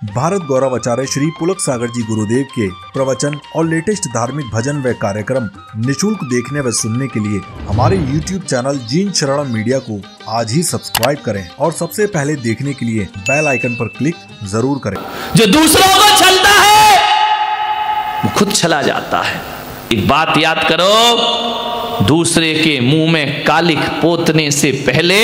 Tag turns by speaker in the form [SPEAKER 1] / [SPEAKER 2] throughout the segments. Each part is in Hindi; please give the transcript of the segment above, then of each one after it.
[SPEAKER 1] भारत गौरव आचार्य श्री पुलक सागर जी गुरुदेव के प्रवचन और लेटेस्ट धार्मिक भजन व कार्यक्रम निशुल्क देखने व सुनने के लिए हमारे YouTube चैनल जीन शरणम मीडिया को आज ही सब्सक्राइब करें और सबसे पहले देखने के लिए बेल आइकन पर क्लिक जरूर करें।
[SPEAKER 2] जो दूसरों को छलता है वो खुद छला जाता है। एक बात याद करो, दूसरे के मुंह में कालिख पोतने से पहले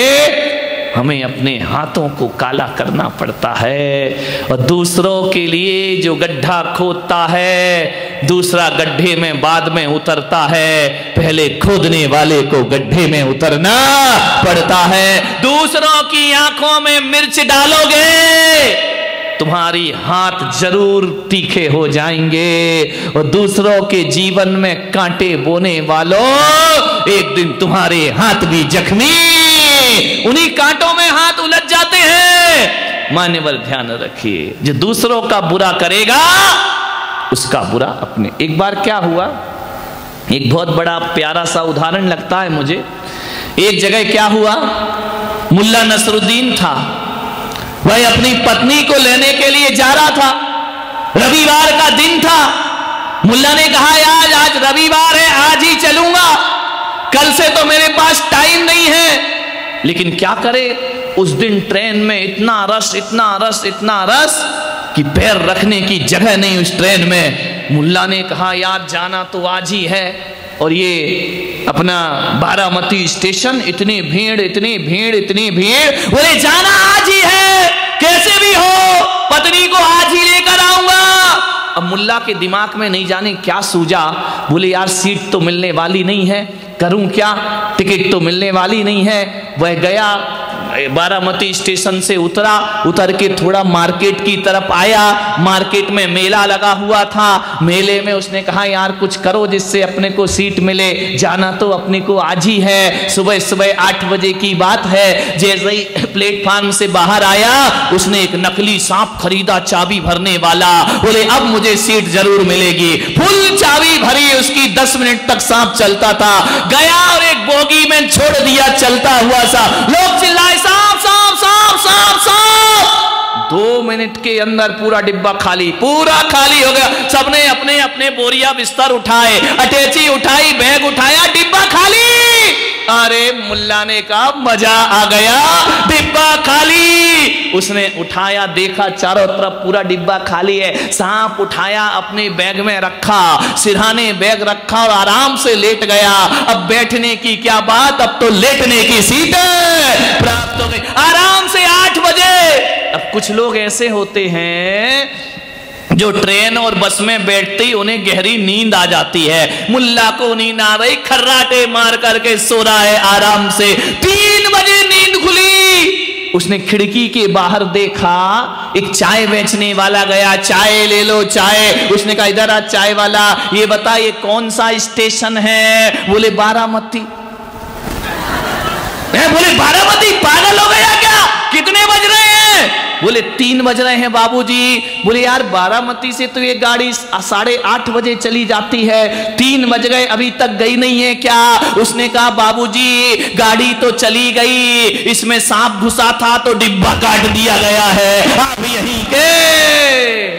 [SPEAKER 2] हमें अपने हाथों को काला करना पड़ता है। और दूसरों के लिए जो गड्ढा खोदता है, दूसरा गड्ढे में बाद में उतरता है, पहले खोदने वाले को गड्ढे में उतरना पड़ता है। दूसरों की आंखों में मिर्च डालोगे तुम्हारी हाथ जरूर तीखे हो जाएंगे। और दूसरों के जीवन में कांटे बोने वालों, एक दिन तुम्हारे हाथ भी जख्मी, उन्हीं कांटों में हाथ उलझ जाते हैं। मान्यवर ध्यान रखिए, जो दूसरों का बुरा करेगा उसका बुरा अपने। एक बार क्या हुआ, एक बहुत बड़ा प्यारा सा उदाहरण लगता है मुझे। एक जगह क्या हुआ, मुल्ला नसरुद्दीन था, वह अपनी पत्नी को लेने के लिए जा रहा था। रविवार का दिन था। मुल्ला ने कहा यार आज रविवार है, आज ही चलूंगा, कल से तो मेरे पास टाइम नहीं है। लेकिन क्या करे, उस दिन ट्रेन में इतना रश इतना रश इतना रश कि पैर रखने की जगह नहीं उस ट्रेन में। मुल्ला ने कहा यार जाना तो आज ही है, और ये अपना बारामती स्टेशन, इतनी भीड़ इतनी भीड़ इतनी भीड़, बोले जाना आज ही है, कैसे भी हो पत्नी को आज ही लेकर आऊंगा। अब मुल्ला के दिमाग में नहीं जाने क्या सूझा, बोले यार सीट तो मिलने वाली नहीं है, करूं क्या, टिकट तो मिलने वाली नहीं है। वह गया, बारामती स्टेशन से उतरा, उतर के थोड़ा मार्केट की तरफ आया। मार्केट में मेला लगा हुआ था, मेले में उसने कहा यार कुछ करो जिससे अपने को सीट मिले, जाना तो अपने को आज ही है। सुबह सुबह 8 बजे की बात है। जैसे ही प्लेटफार्म से बाहर आया, उसने एक नकली सांप खरीदा, चाबी भरने वाला। बोले अब मुझे सीट जरूर मिलेगी। फुल चाबी भरी, उसकी 10 मिनट तक सांप चलता था। गया और एक बोगी में छोड़ दिया चलता हुआ सा। लोग चिल्लाए सांप सांप सांप सांप सांप। 2 मिनट के अंदर पूरा डिब्बा खाली, पूरा खाली हो गया। सबने अपने अपने बोरिया बिस्तर उठाए, अटैची उठाई, बैग उठाया, डिब्बा खाली। अरे मुल्ला ने कहा मजा आ गया, डिब्बा खाली। उसने उठाया, देखा चारों तरफ पूरा डिब्बा खाली है। सांप उठाया, अपने बैग में रखा, सिरहाने बैग रखा और आराम से लेट गया। अब बैठने की क्या बात, अब तो लेटने की सीट प्राप्त हो गई आराम से 8 बजे। अब कुछ लोग ऐसे होते हैं जो ट्रेन और बस में बैठते ही उन्हें गहरी नींद आ जाती है। मुल्ला को नींद आ रही, खर्राटे मार करके सो रहा है आराम से। 3 बजे नींद खुली, उसने खिड़की के बाहर देखा, एक चाय बेचने वाला गया, चाय ले लो चाय। उसने कहा इधर आ चाय वाला, ये बता ये कौन सा स्टेशन है। बोले बारामती। बोले बारामती, पागल हो गया क्या, कितने बज रहे हैं। बोले 3 बज रहे हैं बाबूजी। बोले यार बारामती से तो ये गाड़ी 8:30 बजे चली जाती है, 3 बज गए अभी तक गई नहीं है क्या। उसने कहा बाबूजी गाड़ी तो चली गई, इसमें सांप घुसा था तो डिब्बा काट दिया गया है। आप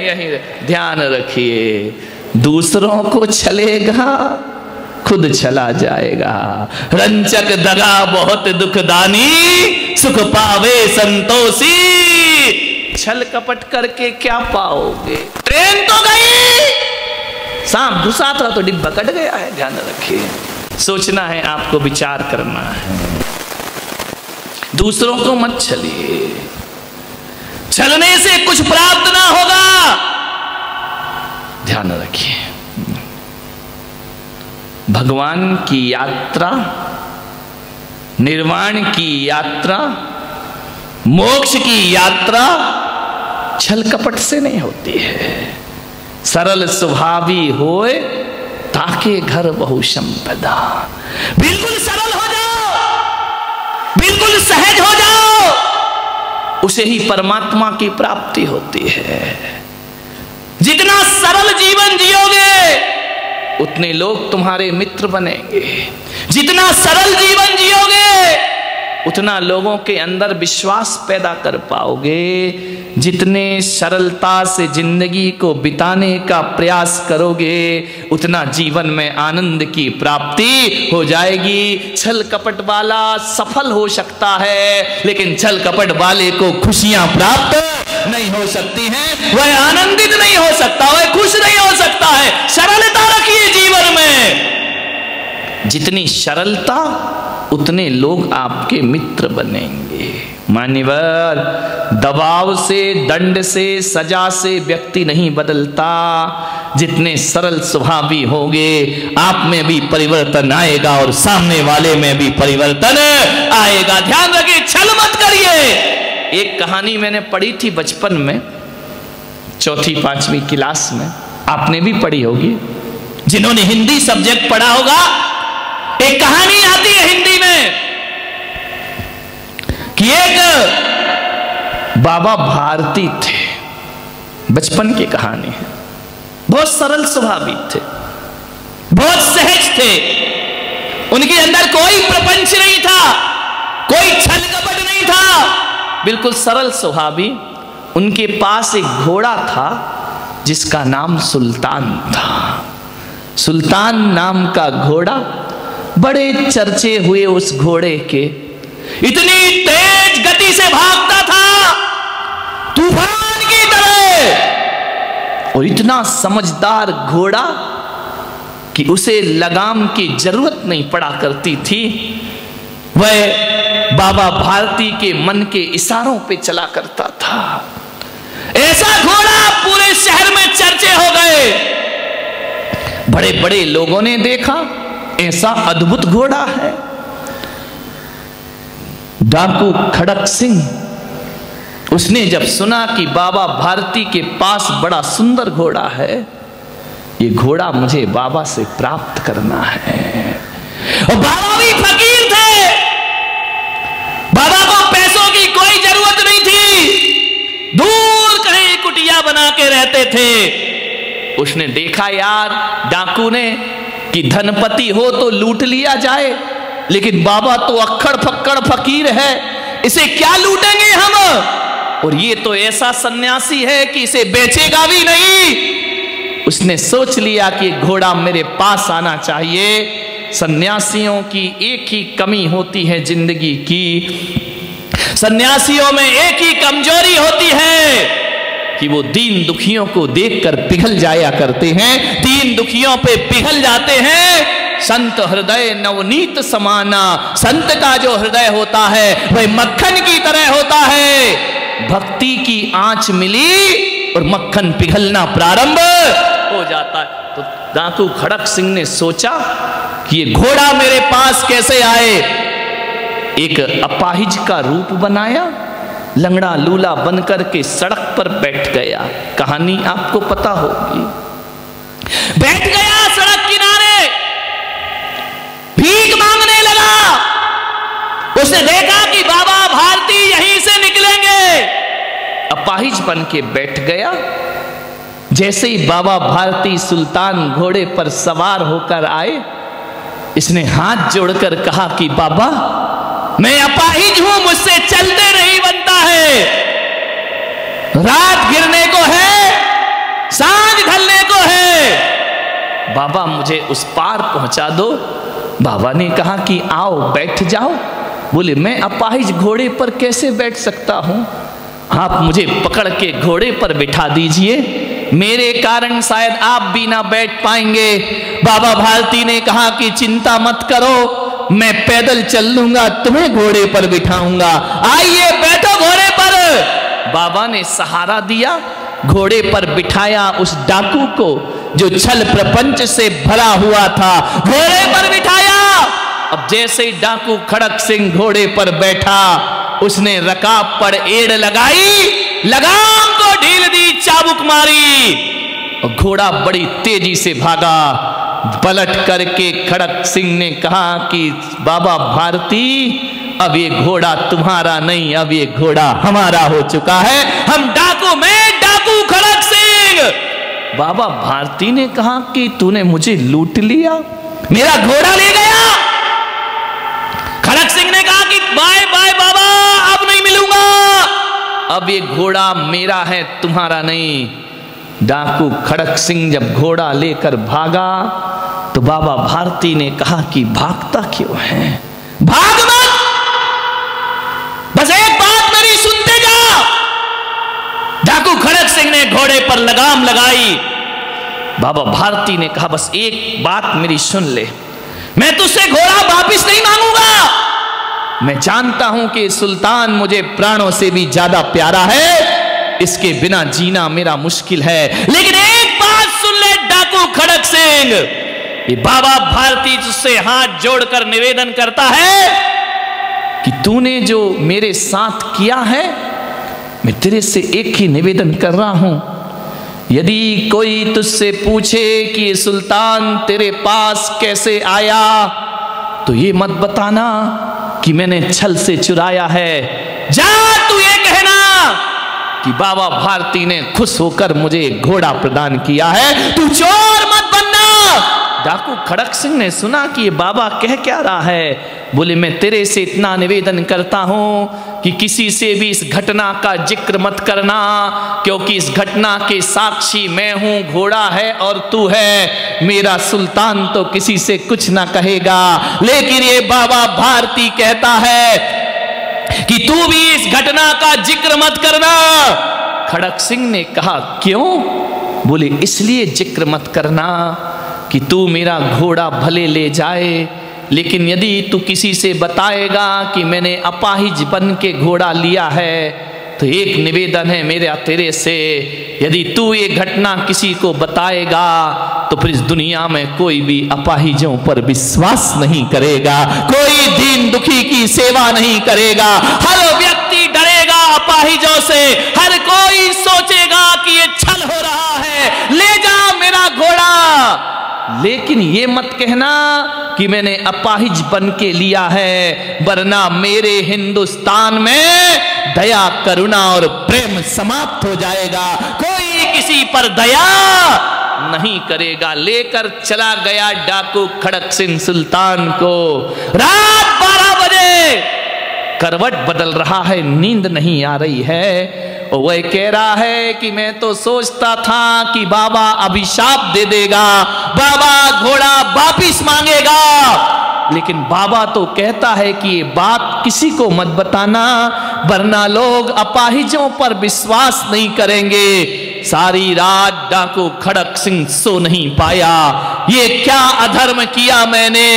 [SPEAKER 2] यहीं ध्यान रखिए, दूसरों को छलेगा खुद छला जाएगा। रंचक दगा बहुत दुखदानी, सुख पावे संतोषी। छल कपट करके क्या पाओगे, ट्रेन तो गई, सांप घुसा था तो डिब्बा कट गया है। ध्यान रखिए, सोचना है आपको, विचार करना है। दूसरों को मत छलिए, छलने से कुछ प्राप्त ना होगा। ध्यान रखिए, भगवान की यात्रा, निर्वाण की यात्रा, मोक्ष की यात्रा छल कपट से नहीं होती है। सरल स्वभावी होए ताके घर बहु संपदा। बिल्कुल सरल हो जाओ, बिल्कुल सहज हो जाओ, उसे ही परमात्मा की प्राप्ति होती है। जितना सरल जीवन जियोगे उतने लोग तुम्हारे मित्र बनेंगे। जितना सरल जीवन जियोगे उतना लोगों के अंदर विश्वास पैदा कर पाओगे। जितने सरलता से जिंदगी को बिताने का प्रयास करोगे उतना जीवन में आनंद की प्राप्ति हो जाएगी। छल कपट वाला सफल हो सकता है, लेकिन छल कपट वाले को खुशियां प्राप्त नहीं हो सकती हैं, वह आनंदित नहीं हो सकता, वह खुश नहीं हो सकता है। सरलता रखिए जीवन में। जितनी सरलता उतने लोग आपके मित्र बनेंगे। मान्यवर, दबाव से, दंड से, सजा से व्यक्ति नहीं बदलता। जितने सरल स्वभावी होंगे आप में भी परिवर्तन आएगा और सामने वाले में भी परिवर्तन आएगा। ध्यान रखिए, छल मत करिए। एक कहानी मैंने पढ़ी थी बचपन में, 4वीं 5वीं क्लास में, आपने भी पढ़ी होगी। जिन्होंने हिंदी सब्जेक्ट पढ़ा होगा, एक कहानी आती है हिंदी में कि एक बाबा भारती थे। बचपन की कहानी है। बहुत सरल स्वभावी थे, बहुत सहज थे। उनके अंदर कोई प्रपंच नहीं था, कोई छल कपट नहीं था, बिल्कुल सरल स्वभावी। उनके पास एक घोड़ा था जिसका नाम सुल्तान था। सुल्तान नाम का घोड़ा, बड़े चर्चे हुए उस घोड़े के। इतनी तेज गति से भागता था, तूफान की तरह, और इतना समझदार घोड़ा कि उसे लगाम की जरूरत नहीं पड़ा करती थी। वह बाबा भारती के मन के इशारों पे चला करता था। ऐसा घोड़ा पूरे शहर में चर्चे हो गए। बड़े बड़े लोगों ने देखा, ऐसा अद्भुत घोड़ा है। डाकू खड़क सिंह, उसने जब सुना कि बाबा भारती के पास बड़ा सुंदर घोड़ा है, ये घोड़ा मुझे बाबा से प्राप्त करना है। और बाबा भी फकीर थे, बाबा को पैसों की कोई जरूरत नहीं थी, दूर कहीं कुटिया बना के रहते थे। उसने देखा यार, डाकू ने, कि धनपति हो तो लूट लिया जाए, लेकिन बाबा तो अक्खड़ फक्कड़ फकीर है, इसे क्या लूटेंगे हम। और ये तो ऐसा सन्यासी है कि इसे बेचेगा भी नहीं। उसने सोच लिया कि घोड़ा मेरे पास आना चाहिए। सन्यासियों की एक ही कमी होती है जिंदगी की, सन्यासियों में एक ही कमजोरी होती है कि वो दीन दुखियों को देखकर पिघल जाया करते हैं, दीन दुखियों पे पिघल जाते हैं। संत हृदय नवनीत समाना, संत का जो हृदय होता है वह मक्खन की तरह होता है। भक्ति की आंच मिली और मक्खन पिघलना प्रारंभ हो जाता है। तो डाकू खड़क सिंह ने सोचा कि ये घोड़ा मेरे पास कैसे आए। एक अपाहिज का रूप बनाया, लंगड़ा लूला बनकर के सड़क पर बैठ गया। कहानी आपको पता होगी। बैठ गया सड़क किनारे, भीख मांगने लगा। उसने देखा कि बाबा भारती यहीं से निकलेंगे। अपाहिज बन के बैठ गया। जैसे ही बाबा भारती सुल्तान घोड़े पर सवार होकर आए, इसने हाथ जोड़कर कहा कि बाबा, मैं अपाहिज हूं, मुझसे चलते नहीं बनता है। रात गिरने को है, सांझ ढलने को है, बाबा मुझे उस पार पहुंचा दो। बाबा ने कहा कि आओ बैठ जाओ। बोले मैं अपाहिज घोड़े पर कैसे बैठ सकता हूं, आप मुझे पकड़ के घोड़े पर बिठा दीजिए, मेरे कारण शायद आप भी ना बैठ पाएंगे। बाबा भारती ने कहा कि चिंता मत करो, मैं पैदल चल लूंगा, तुम्हें घोड़े पर बिठाऊंगा, आइए बैठो घोड़े पर। बाबा ने सहारा दिया, घोड़े पर बिठाया उस डाकू को जो छल प्रपंच से भरा हुआ था, घोड़े पर बिठाया। अब जैसे ही डाकू खड़क सिंह घोड़े पर बैठा, उसने रकाब पर एड़ लगाई, लगाम को ढील दी, चाबुक मारी और घोड़ा बड़ी तेजी से भागा। पलट करके खड़क सिंह ने कहा कि बाबा भारती, अब ये घोड़ा तुम्हारा नहीं, अब ये घोड़ा हमारा हो चुका है। हम डाकू, मैं डाकू खड़क सिंह। बाबा भारती ने कहा कि तूने मुझे लूट लिया, मेरा घोड़ा ले गया। खड़क सिंह ने कहा कि बाय बाय अब ये घोड़ा मेरा है, तुम्हारा नहीं। डाकू खड़क सिंह जब घोड़ा लेकर भागा तो बाबा भारती ने कहा कि भागता क्यों है, भाग मत, बस एक बात मेरी सुनते जाओ। डाकू खड़क सिंह ने घोड़े पर लगाम लगाई। बाबा भारती ने कहा बस एक बात मेरी सुन ले, मैं तुझसे घोड़ा वापिस नहीं मांगूंगा। मैं जानता हूं कि सुल्तान मुझे प्राणों से भी ज्यादा प्यारा है, इसके बिना जीना मेरा मुश्किल है। लेकिन एक बात सुन ले डाकू खड़क सिंह, ये बाबा भारती तुझसे हाथ जोड़कर निवेदन करता है कि तूने जो मेरे साथ किया है, मैं तेरे से एक ही निवेदन कर रहा हूं, यदि कोई तुझसे पूछे कि सुल्तान तेरे पास कैसे आया तो ये मत बताना कि मैंने छल से चुराया है। जा तू ये कहना कि बाबा भारती ने खुश होकर मुझे घोड़ा प्रदान किया है, तू चोर मत बनना। डाकू खड़क सिंह ने सुना कि ये बाबा कह क्या रहा है। बोले मैं तेरे से इतना निवेदन करता हूं कि किसी से भी इस घटना का जिक्र मत करना, क्योंकि इस घटना के साक्षी मैं हूं, घोड़ा है और तू है। मेरा सुल्तान तो किसी से कुछ ना कहेगा, लेकिन ये बाबा भारती कहता है कि तू भी इस घटना का जिक्र मत करना। खड़क सिंह ने कहा क्यों? बोले इसलिए जिक्र मत करना कि तू मेरा घोड़ा भले ले जाए, लेकिन यदि तू किसी से बताएगा कि मैंने अपाहिज बन के घोड़ा लिया है तो एक निवेदन है मेरा तेरे से, यदि तू ये घटना किसी को बताएगा तो फिर इस दुनिया में कोई भी अपाहिजों पर विश्वास नहीं करेगा, कोई दीन दुखी की सेवा नहीं करेगा, हर व्यक्ति डरेगा अपाहिजों से, हर कोई सोचेगा कि ये छल हो रहा है, ले जा मेरा घोड़ा। लेकिन ये मत कहना कि मैंने अपाहिज बन के लिया है, वरना मेरे हिंदुस्तान में दया करुणा और प्रेम समाप्त हो जाएगा, कोई किसी पर दया नहीं करेगा। लेकर चला गया डाकू खड़क सिंह सुल्तान को। रात 12 बजे करवट बदल रहा है, नींद नहीं आ रही है। वह कह रहा है कि मैं तो सोचता था कि बाबा अभिशाप दे देगा, बाबा घोड़ा वापिस मांगेगा, लेकिन बाबा तो कहता है कि ये बात किसी को मत बताना, वरना लोग अपाहिजों पर विश्वास नहीं करेंगे। सारी रात डाकू खड़क सिंह सो नहीं पाया। ये क्या अधर्म किया मैंने?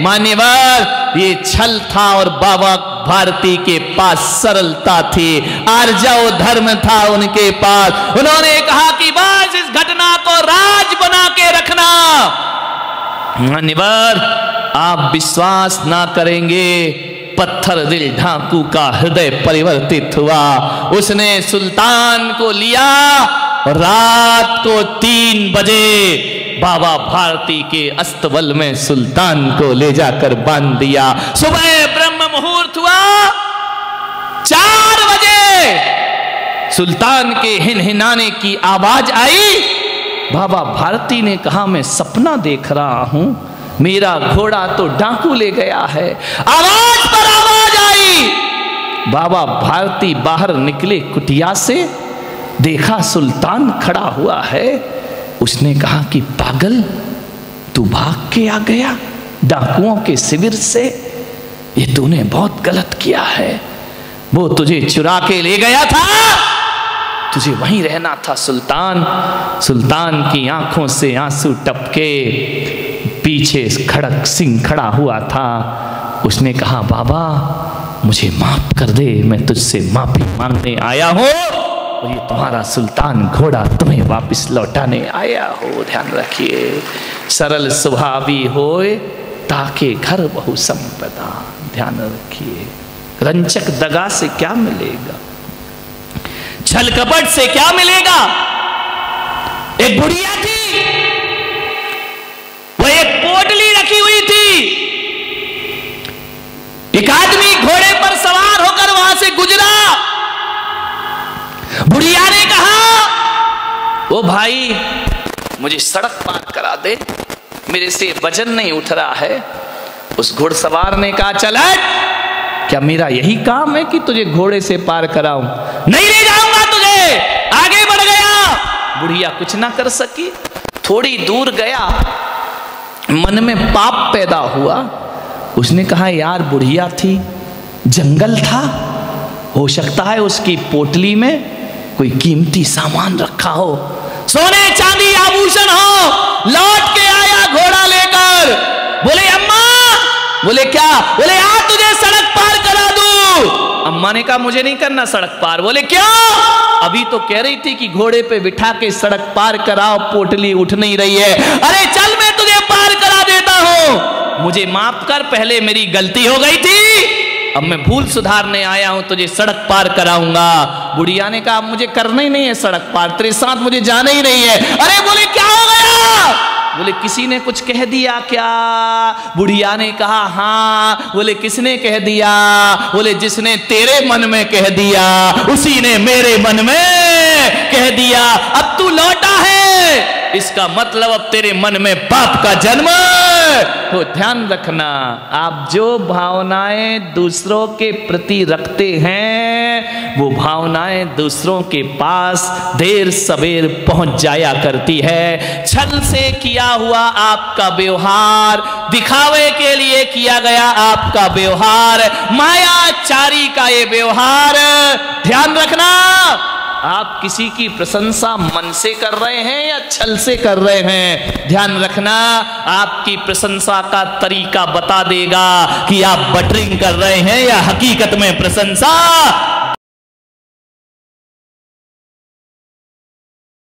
[SPEAKER 2] मान्यवर, ये छल था और बाबा भारती के पास सरलता थी, आर्जव धर्म था उनके पास। उन्होंने कहा कि बस इस घटना को राज बना के रखना। मान्यवर, आप विश्वास ना करेंगे, पत्थर दिल डाकू का हृदय परिवर्तित हुआ। उसने सुल्तान को लिया, रात को 3 बजे बाबा भारती के अस्तबल में सुल्तान को ले जाकर बांध दिया। सुबह ब्रह्म मुहूर्त हुआ, 4 बजे सुल्तान के हिनहिनाने की आवाज आई। बाबा भारती ने कहा मैं सपना देख रहा हूं, मेरा घोड़ा तो डाकू ले गया है। आवाज पर आवाज आई। बाबा भारती बाहर निकले कुटिया से, देखा सुल्तान खड़ा हुआ है। उसने कहा कि पागल, तू भाग के आ गया डाकुओं के शिविर से, ये तूने बहुत गलत किया है। वो तुझे चुरा के ले गया था, तुझे वहीं रहना था सुल्तान। सुल्तान की आंखों से आंसू टपके, पीछे खड़क सिंह खड़ा हुआ था। उसने कहा बाबा मुझे माफ कर दे, मैं तुझसे माफी मांगने आया हूं, और ये तुम्हारा सुल्तान घोड़ा तुम्हें वापस लौटाने आया हो। ध्यान रखिए, सरल स्वभावी होए ताके घर बहु संपदा। ध्यान रखिए, रंचक दगा से क्या मिलेगा, छल कपट से क्या मिलेगा। एक बुढ़िया थी, वह एक पोटली रखी हुई थी, एक आदमी घोड़े पर सवार होकर वहां से गुजरा। बुढ़िया ने कहा ओ भाई मुझे सड़क पार करा दे, मेरे से वजन नहीं उठ रहा है। उस घुड़सवार ने कहा चल हट, क्या मेरा यही काम है कि तुझे घोड़े से पार कराऊं? नहीं ले तुझे, आगे बढ़ गया। बुढ़िया कुछ ना कर सकी। थोड़ी दूर गया, मन में पाप पैदा हुआ। उसने कहा यार बुढ़िया थी, जंगल था, हो सकता है उसकी पोटली में कोई कीमती सामान रखा हो, सोने चांदी आभूषण हो। लौट के आया घोड़ा लेकर। बोले अम्मा, बोले क्या? बोले आ तुझे सड़क पार करा दूं। अम्मा ने कहा मुझे नहीं करना सड़क पार। बोले क्यों? अभी तो कह रही थी कि घोड़े पे बिठा के सड़क पार कराओ, पोटली उठ नहीं रही है। अरे चल मैं तुझे पार करा देता हूं, मुझे माफ कर, पहले मेरी गलती हो गई थी, अब मैं भूल सुधारने आया हूं, तुझे सड़क पार कराऊंगा। बुढ़िया ने कहा मुझे करना ही नहीं है सड़क पार, तेरे साथ मुझे जाना ही नहीं है। अरे बोले क्या हो गया? बोले किसी ने कुछ कह दिया क्या? बुढ़िया ने कहा हाँ। बोले किसने कह दिया? बोले जिसने तेरे मन में कह दिया उसी ने मेरे मन में कह दिया। अब तू लौटा है, इसका मतलब अब तेरे मन में पाप का जन्म। तो ध्यान रखना, आप जो भावनाएं दूसरों के प्रति रखते हैं वो भावनाएं दूसरों के पास देर सवेर पहुंच जाया करती है। छल से किया हुआ आपका व्यवहार, दिखावे के लिए किया गया आपका व्यवहार, मायाचारी का ये व्यवहार, ध्यान रखना। आप किसी की प्रशंसा मन से कर रहे हैं या छल से कर रहे हैं, ध्यान रखना। आपकी प्रशंसा का तरीका बता देगा कि आप बटरिंग कर रहे हैं या हकीकत में प्रशंसा